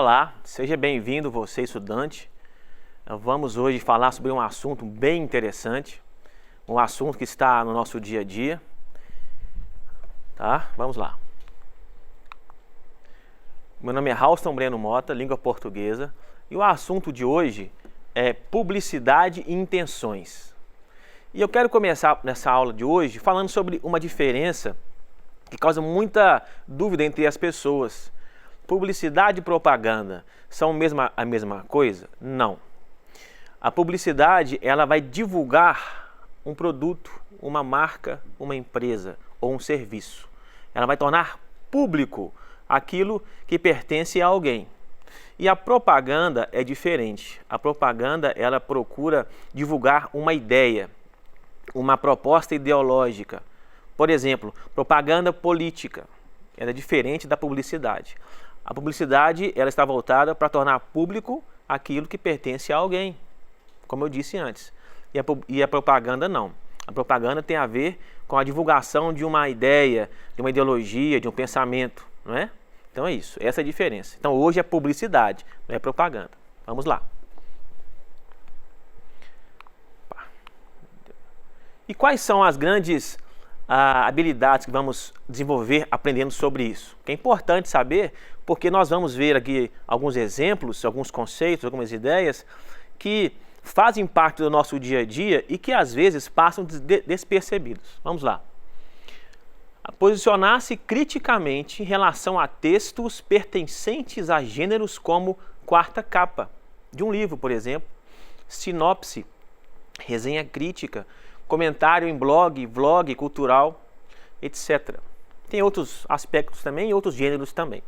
Olá, seja bem-vindo você, estudante. Vamos hoje falar sobre um assunto bem interessante, um assunto que está no nosso dia a dia, tá? Vamos lá. Meu nome é Raulston Breno Mota, língua portuguesa, e o assunto de hoje é publicidade e intenções. E eu quero começar nessa aula de hoje falando sobre uma diferença que causa muita dúvida entre as pessoas. Publicidade e propaganda são a mesma coisa? Não. A publicidade, ela vai divulgar um produto, uma marca, uma empresa ou um serviço. Ela vai tornar público aquilo que pertence a alguém. E a propaganda é diferente. A propaganda, ela procura divulgar uma ideia, uma proposta ideológica. Por exemplo, propaganda política. Ela é diferente da publicidade. A publicidade, ela está voltada para tornar público aquilo que pertence a alguém, como eu disse antes. E a propaganda não. A propaganda tem a ver com a divulgação de uma ideia, de uma ideologia, de um pensamento, não é? Então é isso, essa é a diferença. Então hoje é publicidade, não é propaganda. Vamos lá. E quais são as grandes habilidades que vamos desenvolver aprendendo sobre isso? Que é importante saber, porque nós vamos ver aqui alguns exemplos, alguns conceitos, algumas ideias que fazem parte do nosso dia a dia e que às vezes passam despercebidos. Vamos lá. Posicionar-se criticamente em relação a textos pertencentes a gêneros como quarta capa de um livro, por exemplo, sinopse, resenha crítica, comentário em blog, vlog cultural, etc. Tem outros aspectos também e outros gêneros também.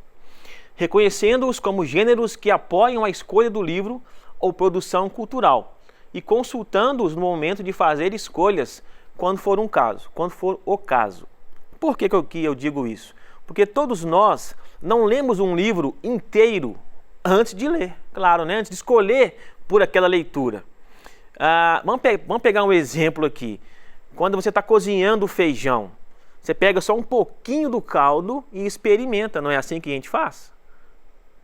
Reconhecendo-os como gêneros que apoiam a escolha do livro ou produção cultural e consultando-os no momento de fazer escolhas quando for o caso. Por que eu digo isso? Porque todos nós não lemos um livro inteiro antes de ler, claro, né? Antes de escolher por aquela leitura. Vamos pegar um exemplo aqui. Quando você está cozinhando feijão, você pega só um pouquinho do caldo e experimenta, não é assim que a gente faz?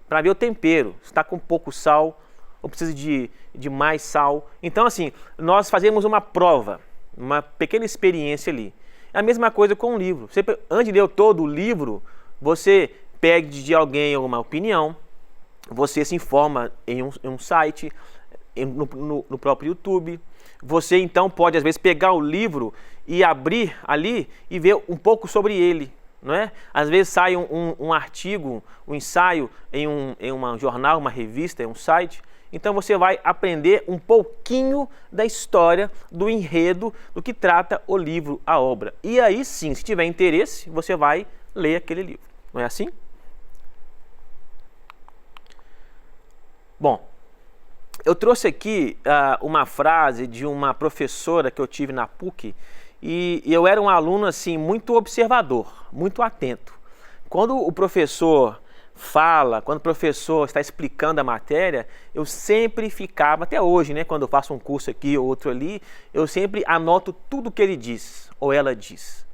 Para ver o tempero, se está com pouco sal ou precisa de mais sal. Então assim, nós fazemos uma prova, uma pequena experiência ali. É a mesma coisa com o livro. Antes de ler todo o livro, você pede de alguém alguma opinião, você se informa em um site, no próprio YouTube. Você então pode às vezes pegar o livro e abrir ali e ver um pouco sobre ele, não é? Às vezes sai um artigo, um ensaio em um jornal, uma revista, em um site. Então você vai aprender um pouquinho da história, do enredo, do que trata o livro, a obra. E aí sim, se tiver interesse, você vai ler aquele livro. Não é assim? Bom, eu trouxe aqui uma frase de uma professora que eu tive na PUC e eu era um aluno assim muito observador, muito atento. Quando o professor fala, quando o professor está explicando a matéria, eu sempre ficava, até hoje, né, quando eu faço um curso aqui ou outro ali, eu sempre anoto tudo que ele diz ou ela diz.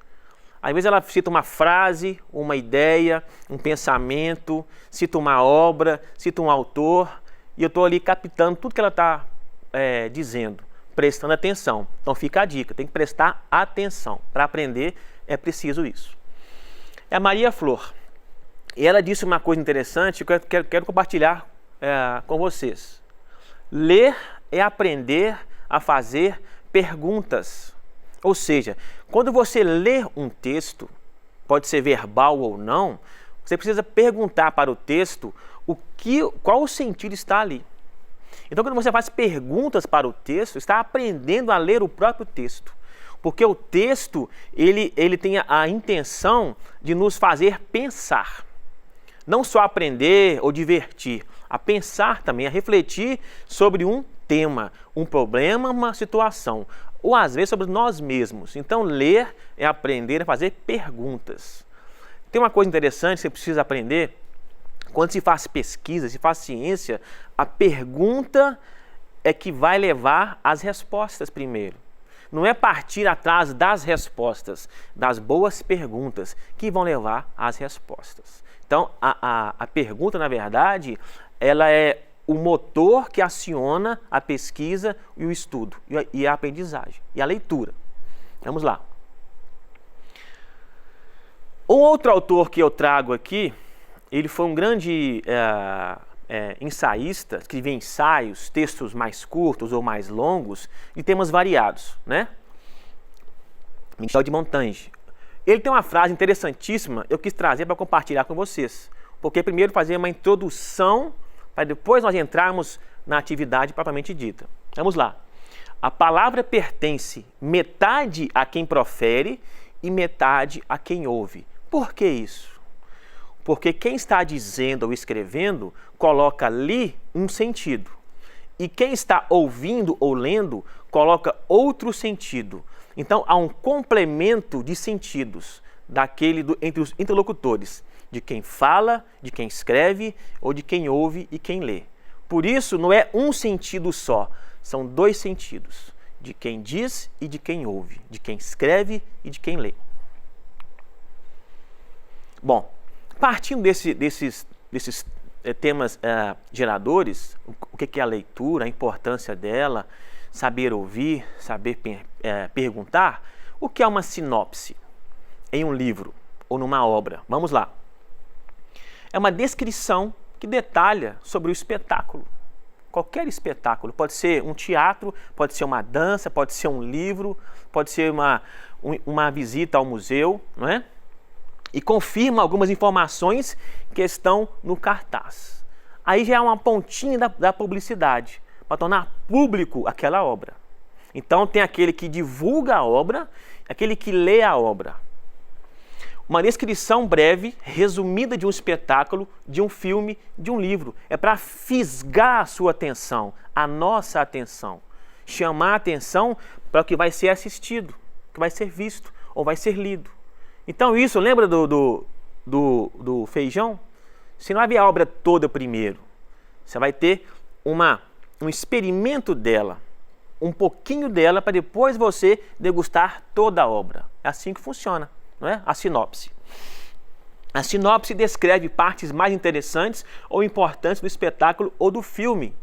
Às vezes ela cita uma frase, uma ideia, um pensamento, cita uma obra, cita um autor, e eu estou ali captando tudo que ela está dizendo, prestando atenção. Então fica a dica, tem que prestar atenção. Para aprender é preciso isso. É a Maria Flor. E ela disse uma coisa interessante que eu quero compartilhar com vocês. Ler é aprender a fazer perguntas. Ou seja, quando você lê um texto, pode ser verbal ou não, você precisa perguntar para o texto qual o sentido está ali. Então, quando você faz perguntas para o texto, está aprendendo a ler o próprio texto. Porque o texto, ele tem a intenção de nos fazer pensar. Não só aprender ou divertir, a pensar também, a refletir sobre um tema, um problema, uma situação. Ou às vezes sobre nós mesmos. Então, ler é aprender a fazer perguntas. Tem uma coisa interessante que você precisa aprender. Quando se faz pesquisa, se faz ciência, a pergunta é que vai levar às respostas primeiro. não é partir atrás das respostas, das boas perguntas que vão levar às respostas. Então, a pergunta, na verdade, ela é o motor que aciona a pesquisa e o estudo, e a aprendizagem, e a leitura. Vamos lá. Um outro autor que eu trago aqui, ele foi um grande ensaísta, escrevia ensaios, textos mais curtos ou mais longos, de temas variados, né? Michel de Montaigne. Ele tem uma frase interessantíssima, eu quis trazer para compartilhar com vocês, porque primeiro fazer uma introdução, para depois nós entrarmos na atividade propriamente dita. Vamos lá. A palavra pertence metade a quem profere e metade a quem ouve. Por que isso? Porque quem está dizendo ou escrevendo coloca ali um sentido. E quem está ouvindo ou lendo coloca outro sentido. Então há um complemento de sentidos entre os interlocutores, de quem fala, de quem escreve ou de quem ouve e quem lê. Por isso não é um sentido só, são dois sentidos, de quem diz e de quem ouve, de quem escreve e de quem lê. Bom, partindo desses temas geradores, o que é a leitura, a importância dela, saber ouvir, saber perguntar, o que é uma sinopse em um livro ou numa obra? Vamos lá. É uma descrição que detalha sobre o espetáculo. Qualquer espetáculo, pode ser um teatro, pode ser uma dança, pode ser um livro, pode ser uma visita ao museu, não é? E confirma algumas informações que estão no cartaz. Aí já é uma pontinha da publicidade, para tornar público aquela obra. Então tem aquele que divulga a obra, aquele que lê a obra. Uma descrição breve, resumida de um espetáculo, de um filme, de um livro. É para fisgar a sua atenção, a nossa atenção. Chamar a atenção para o que vai ser assistido, que vai ser visto ou vai ser lido. Então isso, lembra do feijão? Você não vai ver a obra toda primeiro. Você vai ter um experimento dela, um pouquinho dela, para depois você degustar toda a obra. É assim que funciona, não é? A sinopse. A sinopse descreve partes mais interessantes ou importantes do espetáculo ou do filme,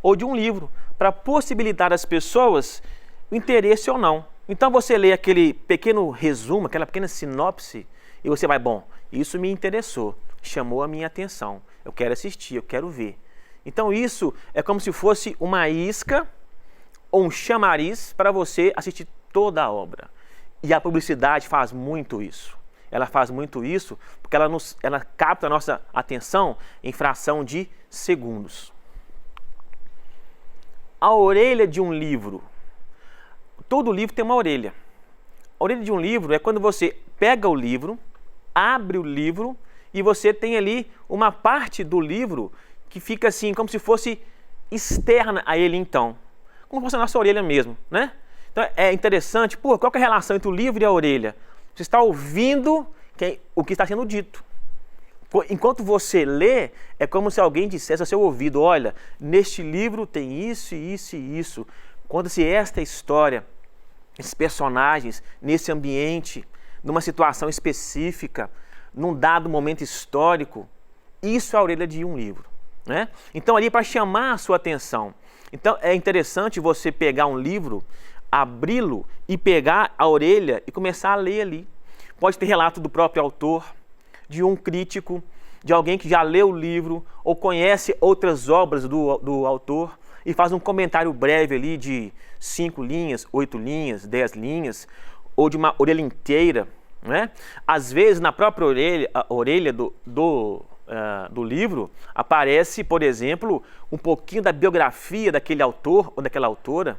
ou de um livro, para possibilitar às pessoas o interesse ou não. Então você lê aquele pequeno resumo, aquela pequena sinopse, e você vai, bom, isso me interessou, chamou a minha atenção, eu quero assistir, eu quero ver. Então isso é como se fosse uma isca ou um chamariz para você assistir toda a obra. E a publicidade faz muito isso. Ela faz muito isso porque ela capta a nossa atenção em fração de segundos. A orelha de um livro. Todo livro tem uma orelha. A orelha de um livro é quando você pega o livro, abre o livro e você tem ali uma parte do livro que fica assim, como se fosse externa a ele então. Como se fosse a nossa orelha mesmo, né? Então é interessante, qual que é a relação entre o livro e a orelha? Você está ouvindo o que está sendo dito. Enquanto você lê, é como se alguém dissesse ao seu ouvido, olha, neste livro tem isso, isso e isso. Conta-se esta história, esses personagens, nesse ambiente, numa situação específica, num dado momento histórico. Isso é a orelha de um livro, né? Então ali para chamar a sua atenção. Então é interessante você pegar um livro, abri-lo e pegar a orelha e começar a ler ali. Pode ter relato do próprio autor, de um crítico, de alguém que já leu o livro ou conhece outras obras do autor e faz um comentário breve ali de 5 linhas, 8 linhas, 10 linhas, ou de uma orelha inteira, né? Às vezes na própria orelha do livro aparece, por exemplo, um pouquinho da biografia daquele autor ou daquela autora,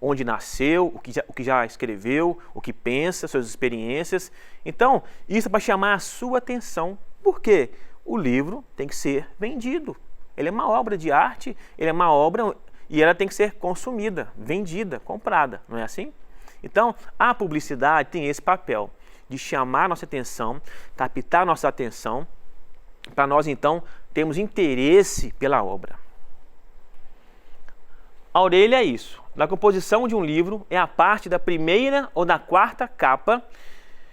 onde nasceu, o que já escreveu, o que pensa, suas experiências. Então, isso é para chamar a sua atenção. Por quê? O livro tem que ser vendido. Ele é uma obra de arte, ele é uma obra e ela tem que ser consumida, vendida, comprada, não é assim? Então, a publicidade tem esse papel de chamar a nossa atenção, captar a nossa atenção, para nós, então, termos interesse pela obra. A orelha é isso. Na composição de um livro, é a parte da primeira ou da quarta capa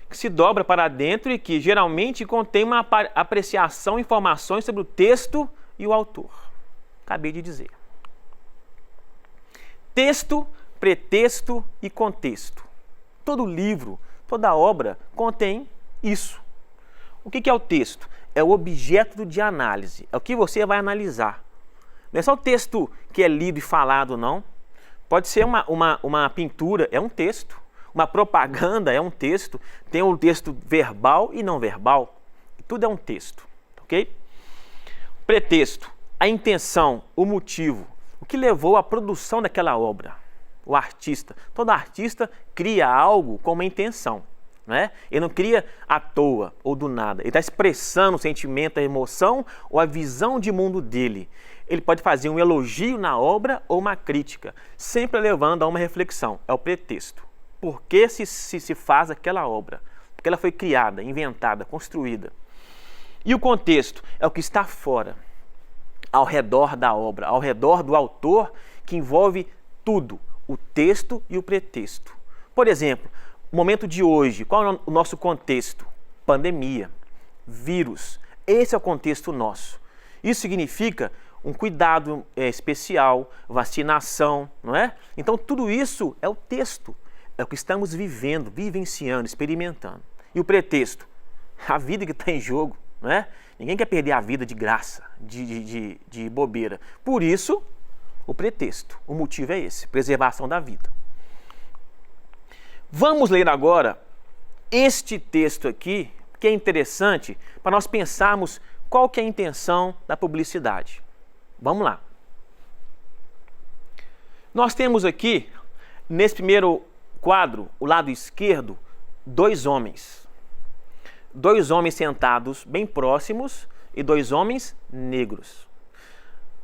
que se dobra para dentro e que geralmente contém uma apreciação e informações sobre o texto e o autor. Acabei de dizer. Texto, pretexto e contexto. Todo livro, toda obra contém isso. O que é o texto? É o objeto de análise, é o que você vai analisar. Não é só o texto que é lido e falado, não. Pode ser uma pintura, é um texto. Uma propaganda é um texto. Tem um texto verbal e não verbal. Tudo é um texto, ok? Pretexto, a intenção, o motivo, o que levou à produção daquela obra. O artista. Todo artista cria algo com uma intenção. Né? Ele não cria à toa ou do nada. Ele está expressando o sentimento, a emoção ou a visão de mundo dele. Ele pode fazer um elogio na obra ou uma crítica, sempre levando a uma reflexão. É o pretexto. Por que se faz aquela obra? Porque ela foi criada, inventada, construída. E o contexto é o que está fora, ao redor da obra, ao redor do autor, que envolve tudo, o texto e o pretexto. Por exemplo, o momento de hoje, qual é o nosso contexto? Pandemia, vírus. Esse é o contexto nosso. Isso significa um cuidado especial, vacinação, não é? Então tudo isso é o texto, é o que estamos vivendo, vivenciando, experimentando. E o pretexto? A vida que está em jogo, não é? Ninguém quer perder a vida de graça, de bobeira. Por isso, o pretexto, o motivo é esse, preservação da vida. Vamos ler agora este texto aqui, que é interessante para nós pensarmos qual que é a intenção da publicidade. Vamos lá. Nós temos aqui, nesse primeiro quadro, o lado esquerdo, dois homens. Dois homens sentados bem próximos e dois homens negros.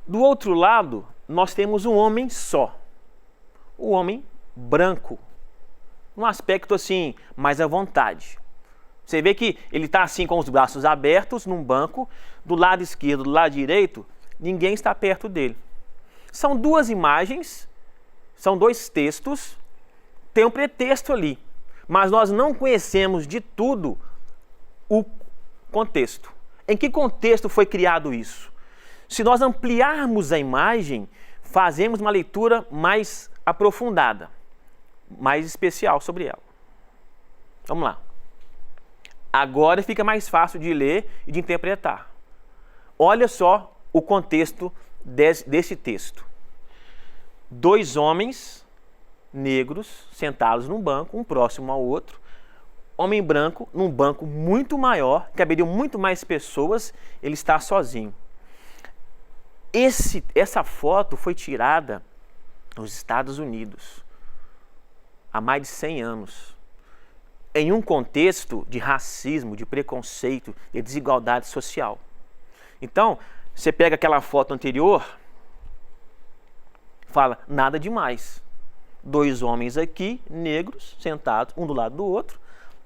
Do outro lado, nós temos um homem só. O homem branco. Um aspecto assim, mais à vontade. Você vê que ele está assim com os braços abertos num banco, do lado esquerdo, do lado direito, ninguém está perto dele. São duas imagens, são dois textos, tem um pretexto ali, mas nós não conhecemos de tudo o contexto. Em que contexto foi criado isso? Se nós ampliarmos a imagem, fazemos uma leitura mais aprofundada, mais especial sobre ela. Vamos lá. Agora fica mais fácil de ler e de interpretar. Olha só o contexto desse texto. Dois homens negros sentados num banco, um próximo ao outro. Homem branco num banco muito maior, caberiam muito mais pessoas, ele está sozinho. Essa foto foi tirada nos Estados Unidos há mais de 100 anos, em um contexto de racismo, de preconceito, de desigualdade social. Então, você pega aquela foto anterior, fala, nada demais. Dois homens aqui, negros, sentados, um do lado do outro,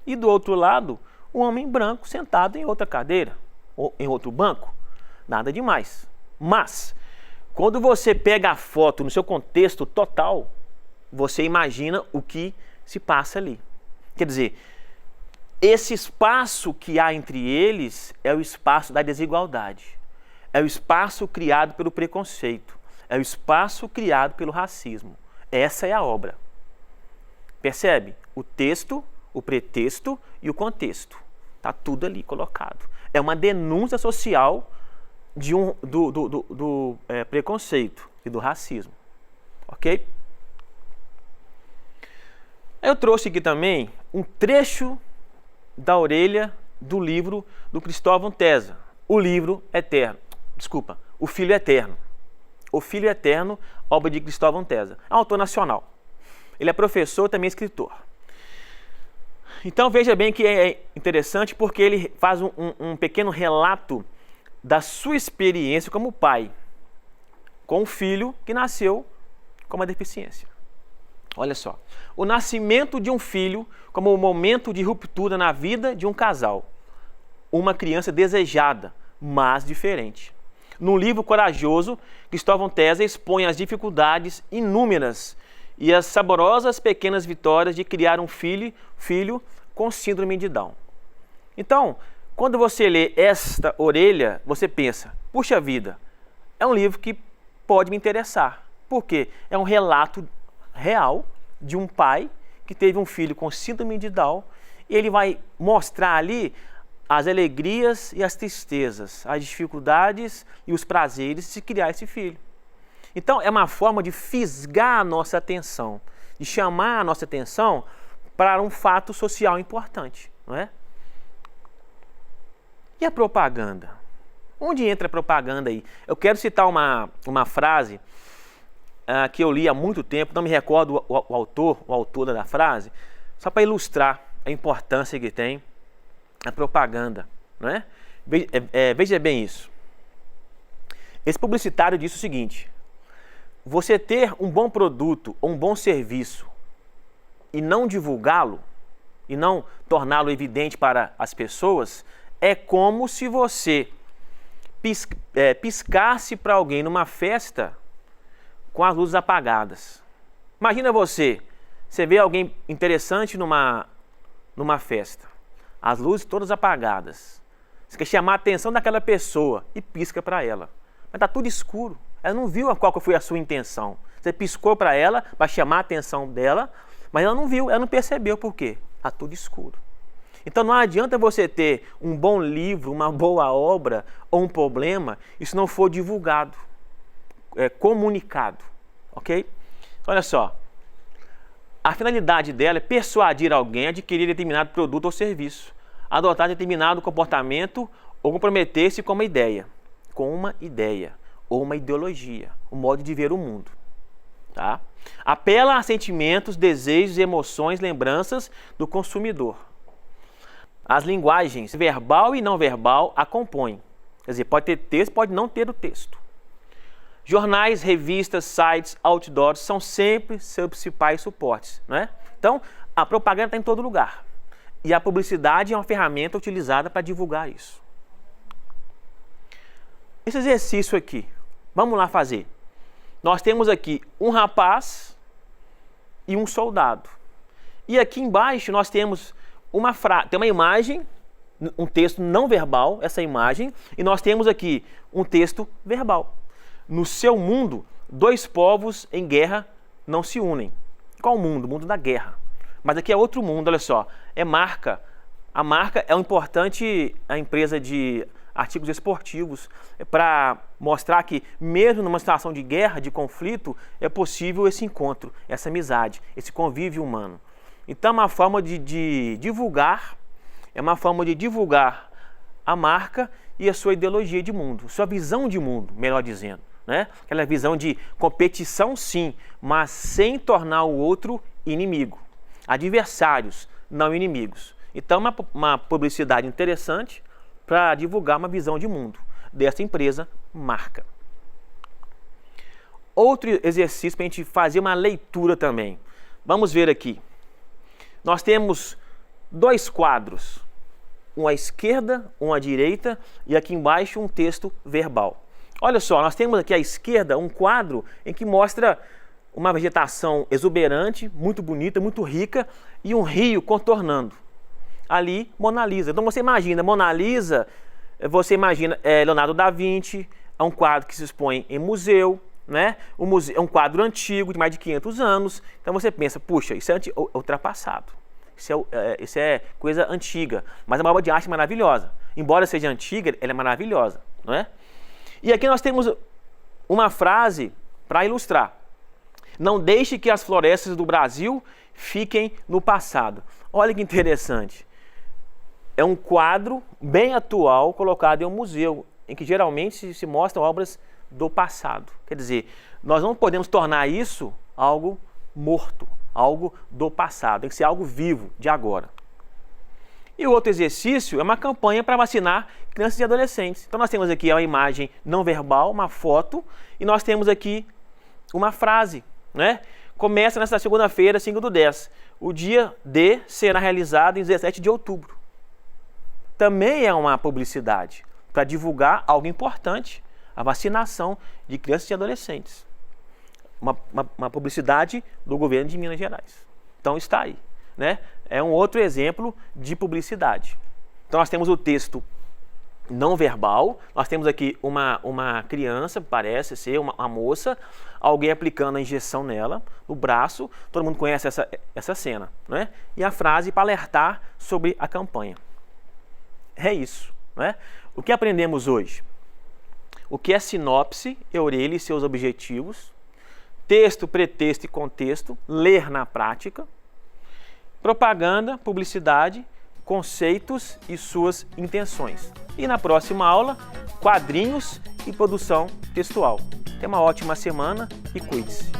e do outro lado, um homem branco sentado em outra cadeira, ou em outro banco. Nada demais. Mas, quando você pega a foto no seu contexto total, você imagina o que se passa ali. Quer dizer, esse espaço que há entre eles é o espaço da desigualdade. É o espaço criado pelo preconceito. É o espaço criado pelo racismo. Essa é a obra. Percebe? O texto, o pretexto e o contexto. Está tudo ali colocado. É uma denúncia social do preconceito e do racismo. Ok? Eu trouxe aqui também um trecho da orelha do livro do Cristóvão Tesa, O Livro Eterno. Desculpa, O Filho Eterno. O Filho Eterno, obra de Cristóvão Tesa. É um autor nacional. Ele é professor, também escritor. Então veja bem que é interessante porque ele faz um pequeno relato da sua experiência como pai, com um filho que nasceu com uma deficiência. Olha só, o nascimento de um filho como um momento de ruptura na vida de um casal. Uma criança desejada, mas diferente. No livro corajoso, Cristóvão Tesa expõe as dificuldades inúmeras e as saborosas pequenas vitórias de criar um filho com síndrome de Down. Então, quando você lê esta orelha, você pensa, puxa vida, é um livro que pode me interessar. Por quê? É um relato real de um pai que teve um filho com síndrome de Down e ele vai mostrar ali as alegrias e as tristezas, as dificuldades e os prazeres de criar esse filho. Então, é uma forma de fisgar a nossa atenção, de chamar a nossa atenção para um fato social importante, não é? E a propaganda? Onde entra a propaganda aí? Eu quero citar uma frase que eu li há muito tempo, não me recordo o autor da frase, só para ilustrar a importância que tem a propaganda, não é? Veja bem isso. Esse publicitário disse o seguinte: você ter um bom produto ou um bom serviço e não divulgá-lo, e não torná-lo evidente para as pessoas, é como se você piscasse para alguém numa festa com as luzes apagadas. Imagina você vê alguém interessante numa festa, as luzes todas apagadas. Você quer chamar a atenção daquela pessoa e pisca para ela. Mas está tudo escuro. Ela não viu qual que foi a sua intenção. Você piscou para ela, para chamar a atenção dela, mas ela não viu, ela não percebeu por quê. Está tudo escuro. Então não adianta você ter um bom livro, uma boa obra ou um problema, e se não for divulgado, comunicado, ok? Olha só, a finalidade dela é persuadir alguém a adquirir determinado produto ou serviço, adotar determinado comportamento ou comprometer-se com uma ideia ou uma ideologia, um modo de ver o mundo. Tá? Apela a sentimentos, desejos, emoções, lembranças do consumidor. As linguagens verbal e não verbal a compõem. Quer dizer, pode ter texto, pode não ter o texto. Jornais, revistas, sites, outdoors são sempre seus principais suportes, né? Então, a propaganda está em todo lugar. E a publicidade é uma ferramenta utilizada para divulgar isso. Esse exercício aqui, vamos lá fazer. Nós temos aqui um rapaz e um soldado. E aqui embaixo nós temos tem uma imagem, um texto não verbal, essa imagem, e nós temos aqui um texto verbal. No seu mundo, dois povos em guerra não se unem. Qual mundo? O mundo da guerra. Mas aqui é outro mundo, olha só. É marca. A marca é a empresa de artigos esportivos, para mostrar que mesmo numa situação de guerra, de conflito, é possível esse encontro, essa amizade, esse convívio humano. Então é uma forma de divulgar, a marca e a sua ideologia de mundo, sua visão de mundo, melhor dizendo, né? Aquela visão de competição sim, mas sem tornar o outro inimigo. Adversários, não inimigos. Então uma publicidade interessante para divulgar uma visão de mundo dessa empresa marca. Outro exercício para a gente fazer uma leitura também. Vamos ver aqui. Nós temos dois quadros, um à esquerda, um à direita e aqui embaixo um texto verbal. Olha só, nós temos aqui à esquerda um quadro em que mostra uma vegetação exuberante, muito bonita, muito rica e um rio contornando. Ali, Mona Lisa. Então você imagina, Mona Lisa, você imagina Leonardo da Vinci, é um quadro que se expõe em museu, né? É um quadro antigo, de mais de 500 anos. Então você pensa, puxa, isso é ultrapassado. Isso é coisa antiga, mas é uma obra de arte maravilhosa. Embora seja antiga, ela é maravilhosa, não é? E aqui nós temos uma frase para ilustrar. Não deixe que as florestas do Brasil fiquem no passado. Olha que interessante. É um quadro bem atual colocado em um museu, em que geralmente se mostram obras do passado. Quer dizer, nós não podemos tornar isso algo morto, algo do passado. Tem que ser algo vivo, de agora. E o outro exercício é uma campanha para vacinar crianças e adolescentes. Então nós temos aqui uma imagem não verbal, uma foto, e nós temos aqui uma frase, né? Começa nesta segunda-feira, 5/10. O dia D será realizado em 17 de outubro. Também é uma publicidade para divulgar algo importante, a vacinação de crianças e adolescentes. Uma publicidade do governo de Minas Gerais. Então está aí, né? É um outro exemplo de publicidade. Então nós temos o texto não verbal, nós temos aqui uma criança, parece ser uma moça, alguém aplicando a injeção nela, no braço, todo mundo conhece essa cena, né? E a frase para alertar sobre a campanha. É isso, né? O que aprendemos hoje? O que é sinopse, Eureli e seus objetivos, texto, pretexto e contexto, ler na prática, propaganda, publicidade, conceitos e suas intenções. E na próxima aula, quadrinhos e produção textual. Tenha uma ótima semana e cuide-se.